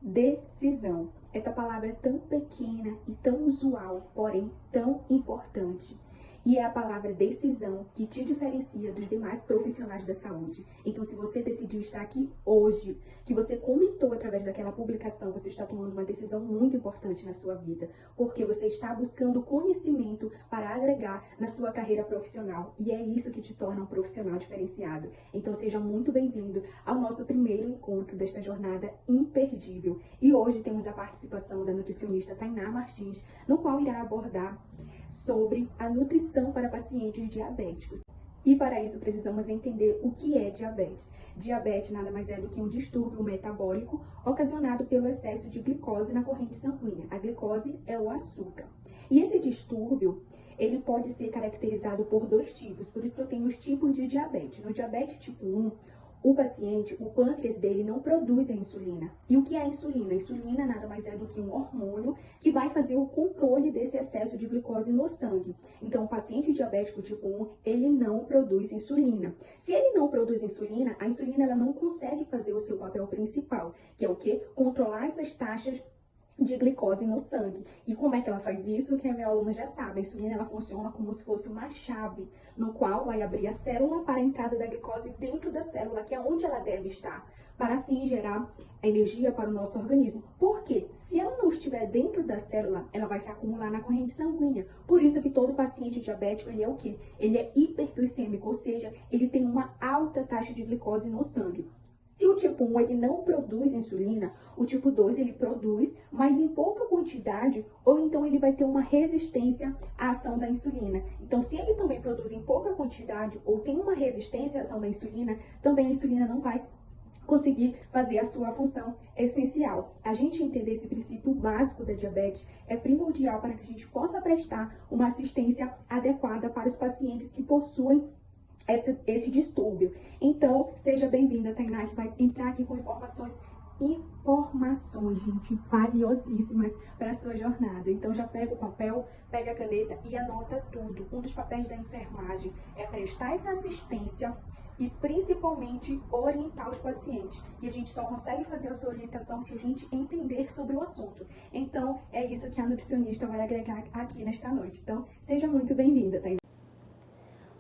Decisão. Essa palavra é tão pequena e tão usual, porém tão importante. E é a palavra decisão que te diferencia dos demais profissionais da saúde. Então, se você decidiu estar aqui hoje, que você comentou através daquela publicação, você está tomando uma decisão muito importante na sua vida, porque você está buscando conhecimento para agregar na sua carreira profissional. E é isso que te torna um profissional diferenciado. Então, seja muito bem-vindo ao nosso primeiro encontro desta jornada imperdível. E hoje temos a participação da nutricionista Tainá Martins, no qual irá abordar sobre a nutrição para pacientes diabéticos. E para isso precisamos entender o que é diabetes. Diabetes nada mais é do que um distúrbio metabólico ocasionado pelo excesso de glicose na corrente sanguínea. A glicose é o açúcar. E esse distúrbio, ele pode ser caracterizado por dois tipos, por isso que eu tenho os tipos de diabetes. No diabetes tipo 1, o paciente, o pâncreas dele não produz a insulina. E o que é a insulina? A insulina nada mais é do que um hormônio que vai fazer o controle desse excesso de glicose no sangue. Então, o paciente diabético tipo 1, ele não produz insulina. Se ele não produz insulina, a insulina ela não consegue fazer o seu papel principal, que é o quê? Controlar essas taxas de glicose no sangue. E como é que ela faz isso? Que a minha aluna já sabe. A insulina ela funciona como se fosse uma chave, no qual vai abrir a célula para a entrada da glicose dentro da célula, que é onde ela deve estar, para assim gerar energia para o nosso organismo. Por quê? Se ela não estiver dentro da célula, ela vai se acumular na corrente sanguínea. Por isso que todo paciente diabético, ele é o quê? Ele é hiperglicêmico, ou seja, ele tem uma alta taxa de glicose no sangue. Se o tipo 1 ele não produz insulina, o tipo 2 ele produz, mas em pouca quantidade, ou então ele vai ter uma resistência à ação da insulina. Então, se ele também produz em pouca quantidade, ou tem uma resistência à ação da insulina, também a insulina não vai conseguir fazer a sua função essencial. A gente entender esse princípio básico da diabetes é primordial para que a gente possa prestar uma assistência adequada para os pacientes que possuem esse distúrbio. Então, seja bem-vinda, Tainá, que vai entrar aqui com informações, gente, valiosíssimas para a sua jornada. Então, já pega o papel, pega a caneta e anota tudo. Um dos papéis da enfermagem é prestar essa assistência e, principalmente, orientar os pacientes. E a gente só consegue fazer essa orientação se a gente entender sobre o assunto. Então, é isso que a nutricionista vai agregar aqui nesta noite. Então, seja muito bem-vinda, Tainá.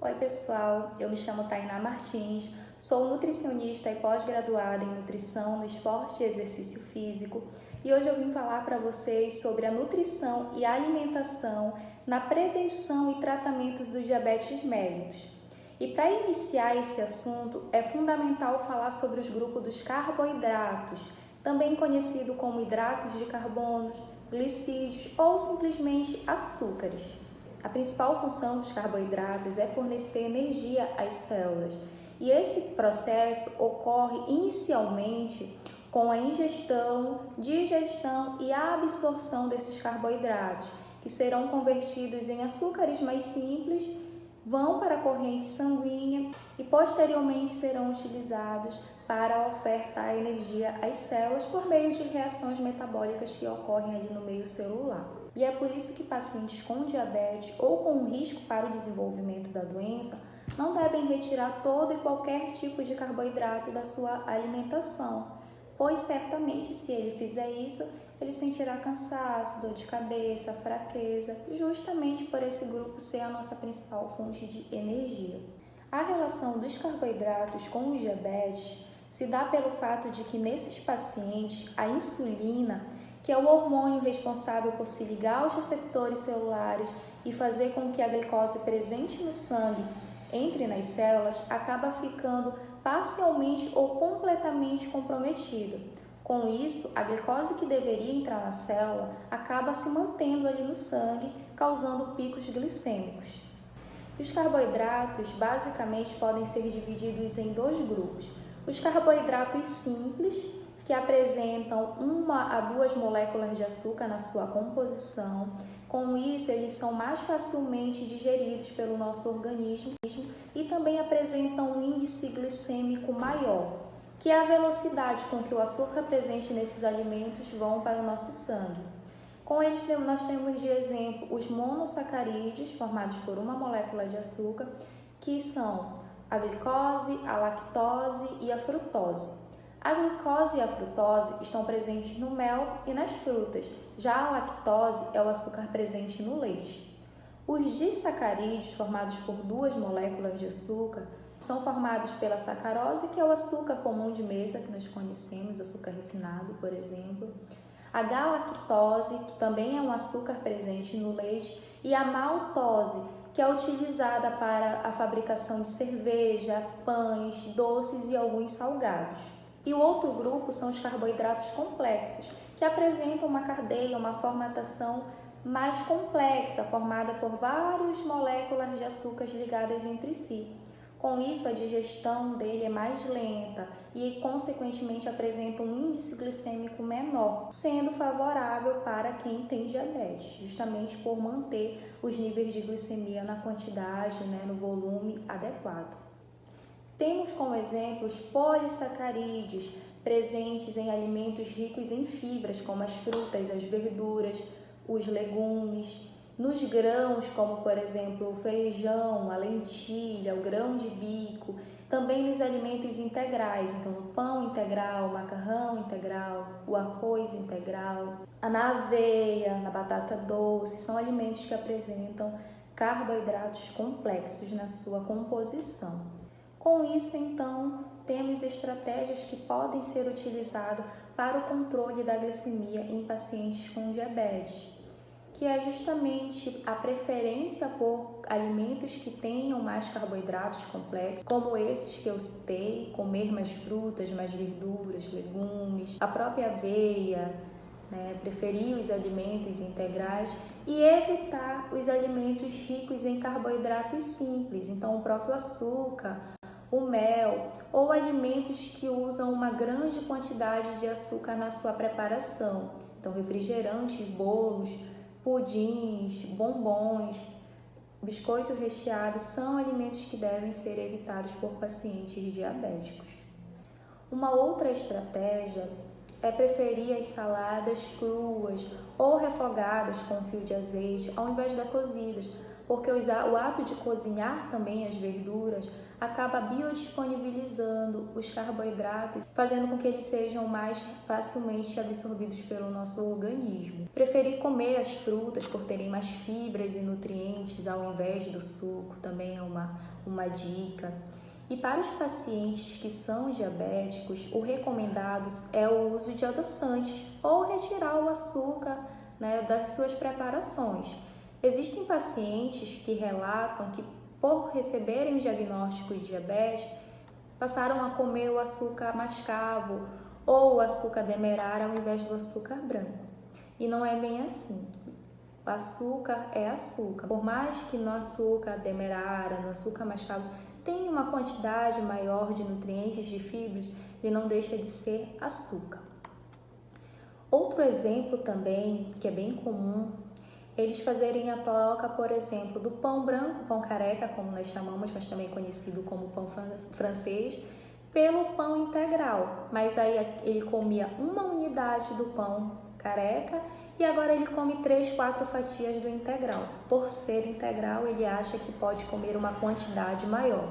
Oi pessoal, eu me chamo Tainá Martins, sou nutricionista e pós-graduada em nutrição no esporte e exercício físico e hoje eu vim falar para vocês sobre a nutrição e alimentação na prevenção e tratamento dos diabetes mellitus. E para iniciar esse assunto é fundamental falar sobre os grupos dos carboidratos, também conhecido como hidratos de carbono, glicídios ou simplesmente açúcares. A principal função dos carboidratos é fornecer energia às células e esse processo ocorre inicialmente com a ingestão, digestão e a absorção desses carboidratos, que serão convertidos em açúcares mais simples, vão para a corrente sanguínea e posteriormente serão utilizados para ofertar energia às células por meio de reações metabólicas que ocorrem ali no meio celular. E é por isso que pacientes com diabetes ou com risco para o desenvolvimento da doença não devem retirar todo e qualquer tipo de carboidrato da sua alimentação, pois certamente se ele fizer isso, ele sentirá cansaço, dor de cabeça, fraqueza, justamente por esse grupo ser a nossa principal fonte de energia. A relação dos carboidratos com o diabetes se dá pelo fato de que nesses pacientes a insulina, que é o hormônio responsável por se ligar aos receptores celulares e fazer com que a glicose presente no sangue entre nas células, acaba ficando parcialmente ou completamente comprometida. Com isso, a glicose que deveria entrar na célula acaba se mantendo ali no sangue, causando picos glicêmicos. Os carboidratos basicamente podem ser divididos em dois grupos. Os carboidratos simples, que apresentam 1 a 2 moléculas de açúcar na sua composição. Com isso, eles são mais facilmente digeridos pelo nosso organismo e também apresentam um índice glicêmico maior, que é a velocidade com que o açúcar presente nesses alimentos vão para o nosso sangue. Com eles, nós temos de exemplo os monossacarídeos, formados por uma molécula de açúcar, que são a glicose, a lactose e a frutose. A glicose e a frutose estão presentes no mel e nas frutas, já a lactose é o açúcar presente no leite. Os disacarídeos, formados por duas moléculas de açúcar, são formados pela sacarose, que é o açúcar comum de mesa que nós conhecemos, açúcar refinado, por exemplo. A galactose, que também é um açúcar presente no leite, e a maltose, que é utilizada para a fabricação de cerveja, pães, doces e alguns salgados. E o outro grupo são os carboidratos complexos, que apresentam uma cadeia, uma formatação mais complexa, formada por várias moléculas de açúcares ligadas entre si. Com isso, a digestão dele é mais lenta e, consequentemente, apresenta um índice glicêmico menor, sendo favorável para quem tem diabetes, justamente por manter os níveis de glicemia na quantidade, no volume adequado. Temos como exemplo os polissacarídeos, presentes em alimentos ricos em fibras, como as frutas, as verduras, os legumes, nos grãos, como por exemplo o feijão, a lentilha, o grão de bico, também nos alimentos integrais, então o pão integral, o macarrão integral, o arroz integral, na aveia, na batata doce, são alimentos que apresentam carboidratos complexos na sua composição. Com isso, então, temos estratégias que podem ser utilizadas para o controle da glicemia em pacientes com diabetes, que é justamente a preferência por alimentos que tenham mais carboidratos complexos, como esses que eu citei, comer mais frutas, mais verduras, legumes, a própria aveia, preferir os alimentos integrais e evitar os alimentos ricos em carboidratos simples, então o próprio açúcar, o mel ou alimentos que usam uma grande quantidade de açúcar na sua preparação, então refrigerantes, bolos, pudins, bombons, biscoito recheado são alimentos que devem ser evitados por pacientes diabéticos. Uma outra estratégia é preferir as saladas cruas ou refogadas com fio de azeite ao invés das cozidas, porque o ato de cozinhar também as verduras acaba biodisponibilizando os carboidratos, fazendo com que eles sejam mais facilmente absorvidos pelo nosso organismo. Preferir comer as frutas por terem mais fibras e nutrientes ao invés do suco também é uma dica. E para os pacientes que são diabéticos, o recomendado é o uso de adoçantes ou retirar o açúcar das suas preparações. Existem pacientes que relatam que, por receberem o diagnóstico de diabetes, passaram a comer o açúcar mascavo ou o açúcar demerara ao invés do açúcar branco. E não é bem assim. O açúcar é açúcar. Por mais que no açúcar demerara, no açúcar mascavo, tenha uma quantidade maior de nutrientes, de fibras, ele não deixa de ser açúcar. Outro exemplo também, que é bem comum, eles fazerem a troca, por exemplo, do pão branco, pão careca, como nós chamamos, mas também conhecido como pão francês, pelo pão integral. Mas aí ele comia uma unidade do pão careca e agora ele come 3, 4 fatias do integral. Por ser integral, ele acha que pode comer uma quantidade maior.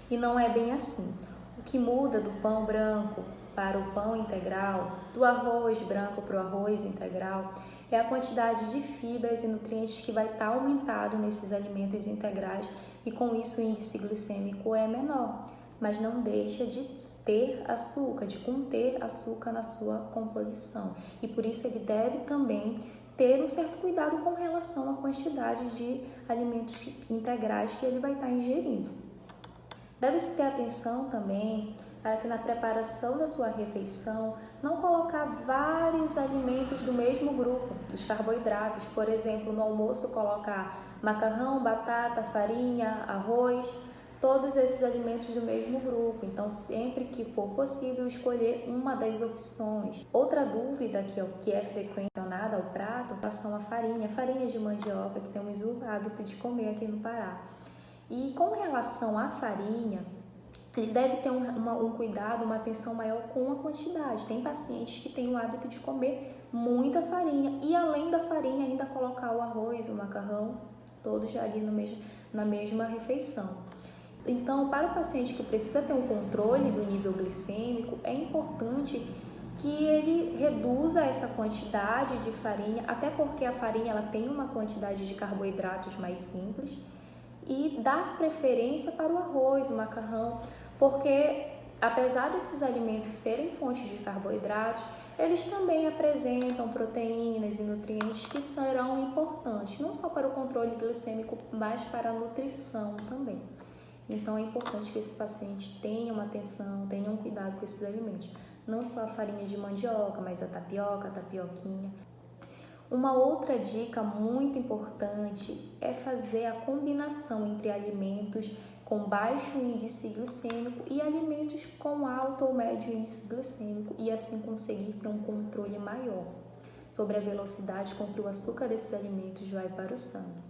E não é bem assim. O que muda do pão branco para o pão integral, do arroz branco para o arroz integral, é a quantidade de fibras e nutrientes que vai estar aumentado nesses alimentos integrais e com isso o índice glicêmico é menor, mas não deixa de ter açúcar, de conter açúcar na sua composição. E por isso ele deve também ter um certo cuidado com relação à quantidade de alimentos integrais que ele vai estar ingerindo. Deve-se ter atenção também para que na preparação da sua refeição não colocar vários alimentos do mesmo grupo, dos carboidratos. Por exemplo, no almoço colocar macarrão, batata, farinha, arroz, todos esses alimentos do mesmo grupo. Então, sempre que for possível, escolher uma das opções. Outra dúvida que é frequencionada ao prato, em relação à farinha de mandioca, que temos o hábito de comer aqui no Pará. E com relação à farinha, ele deve ter um cuidado, uma atenção maior com a quantidade. Tem pacientes que têm o hábito de comer muita farinha e, além da farinha, ainda colocar o arroz, o macarrão, todos ali na mesma refeição. Então, para o paciente que precisa ter um controle do nível glicêmico, é importante que ele reduza essa quantidade de farinha, até porque a farinha ela tem uma quantidade de carboidratos mais simples, e dar preferência para o arroz, o macarrão, porque apesar desses alimentos serem fontes de carboidratos, eles também apresentam proteínas e nutrientes que serão importantes, não só para o controle glicêmico, mas para a nutrição também. Então é importante que esse paciente tenha uma atenção, tenha um cuidado com esses alimentos. Não só a farinha de mandioca, mas a tapioca, a tapioquinha. Uma outra dica muito importante é fazer a combinação entre alimentos com baixo índice glicêmico e alimentos com alto ou médio índice glicêmico e assim conseguir ter um controle maior sobre a velocidade com que o açúcar desses alimentos vai para o sangue.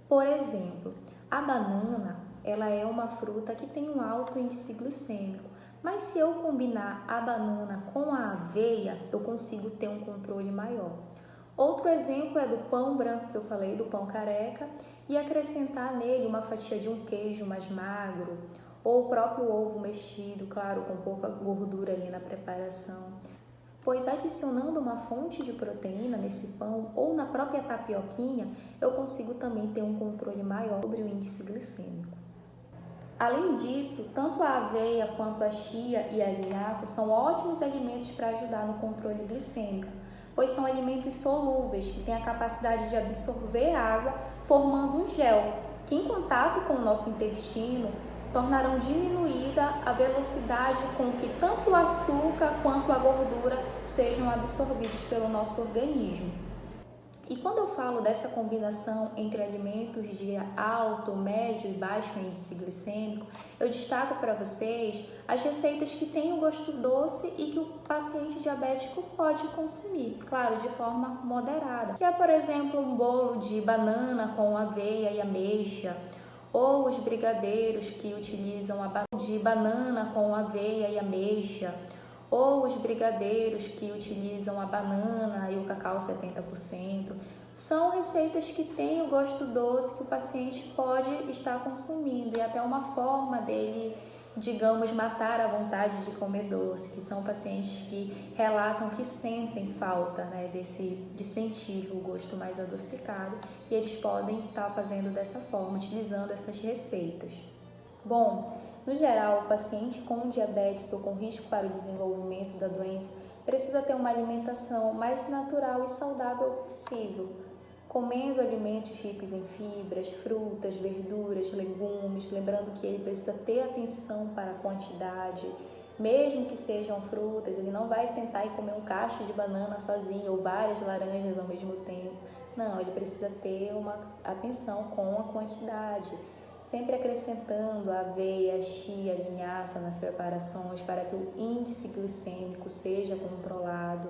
Por exemplo, a banana, ela é uma fruta que tem um alto índice glicêmico, mas se eu combinar a banana com a aveia, eu consigo ter um controle maior. Outro exemplo é do pão branco que eu falei, do pão careca, e acrescentar nele uma fatia de um queijo mais magro, ou o próprio ovo mexido, claro, com pouca gordura ali na preparação. Pois adicionando uma fonte de proteína nesse pão ou na própria tapioquinha, eu consigo também ter um controle maior sobre o índice glicêmico. Além disso, tanto a aveia quanto a chia e a linhaça são ótimos alimentos para ajudar no controle glicêmico, pois são alimentos solúveis que têm a capacidade de absorver água, formando um gel, que em contato com o nosso intestino tornarão diminuída a velocidade com que tanto o açúcar quanto a gordura sejam absorvidos pelo nosso organismo. E quando eu falo dessa combinação entre alimentos de alto, médio e baixo índice glicêmico, eu destaco para vocês as receitas que têm o gosto doce e que o paciente diabético pode consumir, claro, de forma moderada, que é, por exemplo, um bolo de banana com aveia e ameixa, ou os brigadeiros que utilizam de banana com aveia e ameixa, ou os brigadeiros que utilizam a banana e o cacau 70%. São receitas que têm o gosto doce que o paciente pode estar consumindo e até uma forma dele, digamos, matar a vontade de comer doce, que são pacientes que relatam que sentem falta, né, de sentir o gosto mais adocicado, e eles podem estar fazendo dessa forma, utilizando essas receitas. Bom, no geral, o paciente com diabetes ou com risco para o desenvolvimento da doença precisa ter uma alimentação mais natural e saudável possível, comendo alimentos ricos em fibras, frutas, verduras, legumes, lembrando que ele precisa ter atenção para a quantidade, mesmo que sejam frutas, ele não vai sentar e comer um cacho de banana sozinho ou várias laranjas ao mesmo tempo. Não, ele precisa ter uma atenção com a quantidade, sempre acrescentando aveia, chia, linhaça nas preparações para que o índice glicêmico seja controlado.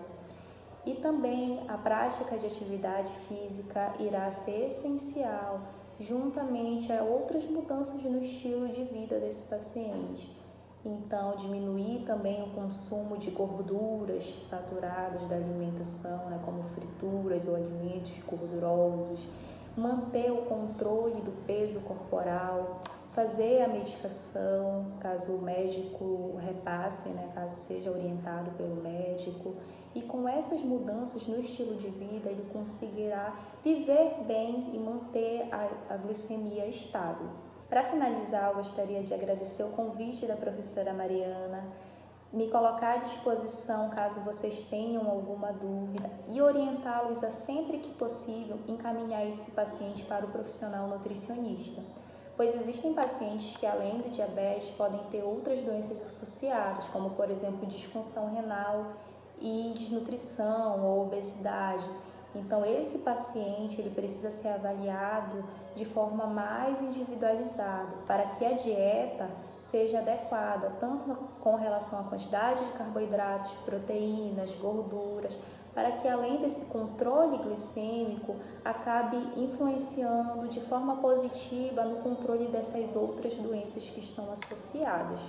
E também a prática de atividade física irá ser essencial, juntamente a outras mudanças no estilo de vida desse paciente. Então, diminuir também o consumo de gorduras saturadas da alimentação, né, como frituras ou alimentos gordurosos, manter o controle do peso corporal, fazer a medicação, caso o médico repasse, né, caso seja orientado pelo médico. E com essas mudanças no estilo de vida, ele conseguirá viver bem e manter a glicemia estável. Para finalizar, eu gostaria de agradecer o convite da professora Mariana, me colocar à disposição caso vocês tenham alguma dúvida e orientá-los a, sempre que possível, encaminhar esse paciente para o profissional nutricionista, pois existem pacientes que, além do diabetes, podem ter outras doenças associadas, como, por exemplo, disfunção renal e desnutrição ou obesidade. Então, esse paciente ele precisa ser avaliado de forma mais individualizada para que a dieta seja adequada, tanto com relação à quantidade de carboidratos, proteínas, gorduras, para que além desse controle glicêmico, acabe influenciando de forma positiva no controle dessas outras doenças que estão associadas.